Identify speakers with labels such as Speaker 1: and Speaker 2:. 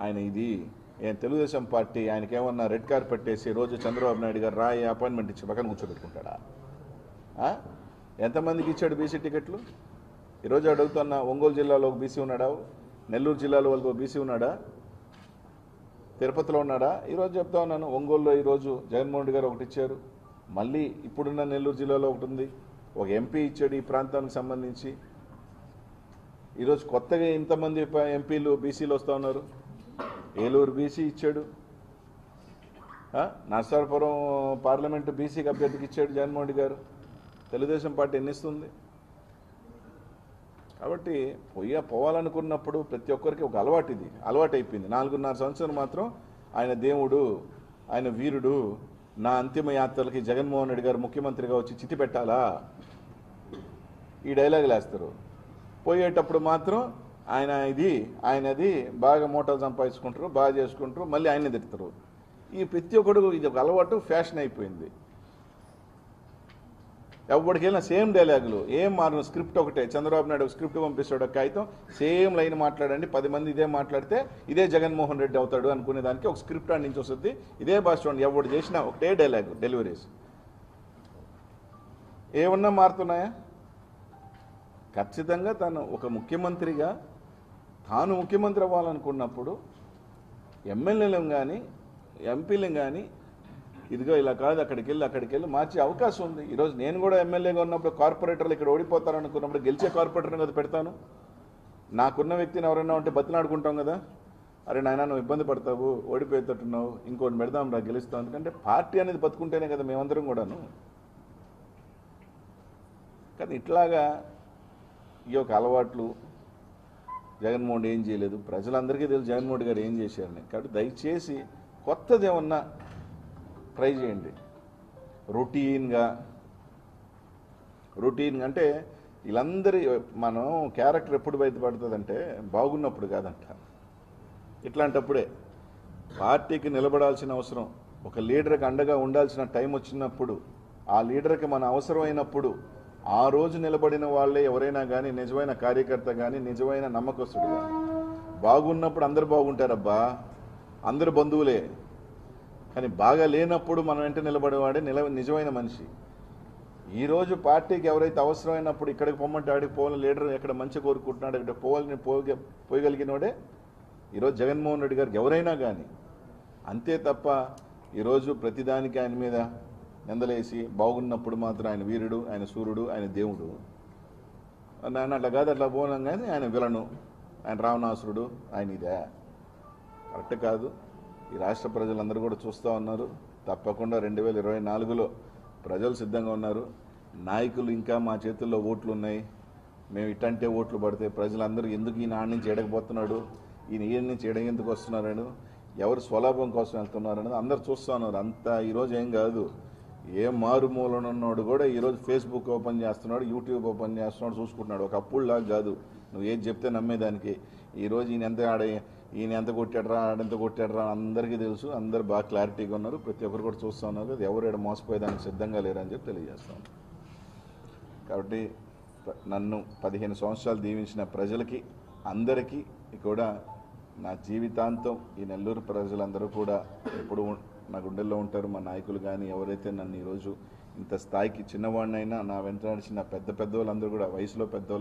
Speaker 1: ఆయన ఇది ఏం తెలుగుదేశం పార్టీ ఆయనకేమన్నా రెడ్ కార్పెట్ వేసి రోజు చంద్రబాబు నాయుడు గారు రాయి అపాయింట్మెంట్ ఇచ్చి పక్కన కూర్చోబెట్టుకుంటాడా? ఎంతమందికి ఇచ్చాడు బీసీ టికెట్లు? ఈరోజు అడుగుతున్న ఒంగోలు జిల్లాలో ఒక బీసీ ఉన్నాడా? నెల్లూరు జిల్లాలో వాళ్ళకి ఒక బీసీ ఉన్నాడా? తిరుపతిలో ఉన్నాడా? ఈరోజు చెప్తా ఉన్నాను, ఒంగోలులో ఈరోజు జగన్మోహన్ రెడ్డి గారు ఒకటి ఇచ్చారు, మళ్ళీ ఇప్పుడున్న నెల్లూరు జిల్లాలో ఒకటి ఉంది, ఒక ఎంపీ ఇచ్చాడు ఈ ప్రాంతానికి సంబంధించి. ఈరోజు కొత్తగా ఇంతమంది ఎంపీలు బీసీలు వస్తూ ఉన్నారు. ఏలూరు బీసీ ఇచ్చాడు, నర్సాపురం పార్లమెంటు బీసీకి అభ్యర్థికి ఇచ్చాడు జగన్మోహన్ రెడ్డి గారు. తెలుగుదేశం పార్టీ ఎన్ని ఇస్తుంది? కాబట్టి పోవాలనుకున్నప్పుడు ప్రతి ఒక్కరికి ఒక అలవాటు, ఇది అలవాటు అయిపోయింది. 4.5 సంవత్సరాలు మాత్రం ఆయన దేవుడు, ఆయన వీరుడు, నా అంతిమ యాత్రలకి జగన్మోహన్ రెడ్డి గారు ముఖ్యమంత్రిగా వచ్చి చిట్టి పెట్టాలా, ఈ డైలాగులు వేస్తారు. పోయేటప్పుడు మాత్రం ఆయనది బాగా మోటార్ సంపాదించుకుంటారు, బాగా చేసుకుంటారు, మళ్ళీ ఆయన్ని తిడతారు. ఈ ప్రతి ఒక్కడు ఇది ఒక అలవాటు, ఫ్యాషన్ అయిపోయింది. ఎవరికి వెళ్ళినా సేమ్ డైలాగులు, ఏం మారిన స్క్రిప్ట్ ఒకటే. చంద్రబాబు నాయుడు స్క్రిప్ట్ పంపిస్తాడు, ఒక కాగితం, సేమ్ లైన్ మాట్లాడండి, 10 మంది ఇదే మాట్లాడితే ఇదే జగన్మోహన్ రెడ్డి అవుతాడు అనుకునే దానికి ఒక స్క్రిప్ట్ నుంచి వస్తుంది. ఇదే భాష చూడండి, ఎవరు చేసినా ఒకటే డైలాగు, డెలివరీస్ ఏమన్నా మారుతున్నాయా? ఖచ్చితంగా తను ఒక ముఖ్యమంత్రిగా తాను ముఖ్యమంత్రి అవ్వాలనుకున్నప్పుడు ఎమ్మెల్యేలను కానీ ఎంపీలను కానీ ఇదిగో ఇలా కాదు, అక్కడికి వెళ్ళి మార్చే అవకాశం ఉంది. ఈరోజు నేను కూడా ఎమ్మెల్యేగా ఉన్నప్పుడు కార్పొరేటర్లు ఇక్కడ ఓడిపోతారనుకున్నప్పుడు గెలిచే కార్పొరేటర్ని కదా పెడతాను. నాకున్న వ్యక్తిని ఎవరైనా ఉంటే బతిలాడుకుంటాం కదా, అరే నాయన నువ్వు ఇబ్బంది పడతావు, ఓడిపోయేటట్టున్నావు, ఇంకోటి పెడదాం రా గెలుస్తాం. ఎందుకంటే పార్టీ అనేది బతుకుంటేనే కదా మేమందరం కూడాను. కానీ ఇట్లాగా ఈ యొక్క అలవాట్లు జగన్మోహన్ ఏం చేయలేదు, ప్రజలందరికీ తెలుసు జగన్మోహన్ గారు ఏం చేశారని. కాబట్టి దయచేసి కొత్తది ఏమన్నా ట్రై చేయండి. రొటీన్గా అంటే వీళ్ళందరి మనం క్యారెక్టర్ ఎప్పుడు బయటపడుతుందంటే బాగున్నప్పుడు కాదంట, ఇట్లాంటప్పుడే. పార్టీకి నిలబడాల్సిన అవసరం, ఒక లీడర్కి అండగా ఉండాల్సిన టైం వచ్చినప్పుడు, ఆ లీడర్కి మన అవసరమైనప్పుడు ఆ రోజు నిలబడిన వాళ్ళే ఎవరైనా కానీ నిజమైన కార్యకర్త కానీ నిజమైన నమ్మకస్తుడు కానీ. బాగున్నప్పుడు అందరు బాగుంటారబ్బా, అందరు బంధువులే. కానీ బాగా లేనప్పుడు మనం వెంట నిలబడేవాడే నిజమైన మనిషి. ఈరోజు పార్టీకి ఎవరైతే అవసరమైనప్పుడు ఇక్కడికి పొమ్మంటే ఆడికి పోవాలని లీడర్ ఎక్కడ మంచి కోరుకుంటున్నాడు, ఇక్కడ పోయగలిగినోడే ఈరోజు జగన్మోహన్ రెడ్డి గారికి ఎవరైనా కానీ. అంతే తప్ప ఈరోజు ప్రతిదానికి ఆయన మీద నిందలేసి బాగున్నప్పుడు మాత్రం ఆయన వీరుడు, ఆయన సూర్యుడు, ఆయన దేవుడు, ఆయన అట్లా కాదు అట్లా పోనాం కానీ ఆయన విలను, ఆయన రావణాసురుడు, ఆయన ఇదే కరెక్ట్ కాదు. ఈ రాష్ట్ర ప్రజలందరూ కూడా చూస్తూ ఉన్నారు. తప్పకుండా 2024లో ప్రజలు సిద్ధంగా ఉన్నారు. నాయకులు ఇంకా మా చేతుల్లో ఓట్లు ఉన్నాయి, మేము ఇట్టంటే ఓట్లు పడితే ప్రజలందరూ ఎందుకు ఈయన ఆడి నుంచి ఎడకపోతున్నాడు, ఈయన నుంచి ఎడగెందుకు వస్తున్నారని, ఎవరు స్వలాభం కోసం వెళ్తున్నారని అందరు చూస్తూ ఉన్నారు. అంతా ఈరోజు ఏం కాదు, ఏ మారుమూలనున్నాడు కూడా ఈరోజు ఫేస్బుక్ ఓపెన్ చేస్తున్నాడు, యూట్యూబ్ ఓపెన్ చేస్తున్నాడు, చూసుకుంటున్నాడు. ఒక అప్పుడులాగా కాదు, నువ్వు ఏది చెప్తే నమ్మేదానికి. ఈరోజు ఈయన ఎంత కొట్టాడరా, ఆడెంత కొట్టాడరా అందరికీ తెలుసు, అందరు బాగా క్లారిటీగా ఉన్నారు. ప్రతి ఒక్కరు కూడా చూస్తూ ఉన్నారు, ఎవరు ఎక్కడ మోసపోయేదానికి సిద్ధంగా లేరని చెప్పి తెలియజేస్తాను. కాబట్టి నన్ను 15 సంవత్సరాలు దీవించిన ప్రజలకి అందరికీ కూడా నా జీవితాంతం ఈ నెల్లూరు ప్రజలందరూ కూడా ఎప్పుడు నా గుండెల్లో ఉంటారు. మా నాయకులు కానీ ఎవరైతే నన్ను ఈరోజు ఇంత స్థాయికి చిన్నవాడినైనా నా వెంట నడిచిన పెద్ద వాళ్ళందరూ కూడా వయసులో పెద్దవాళ్ళు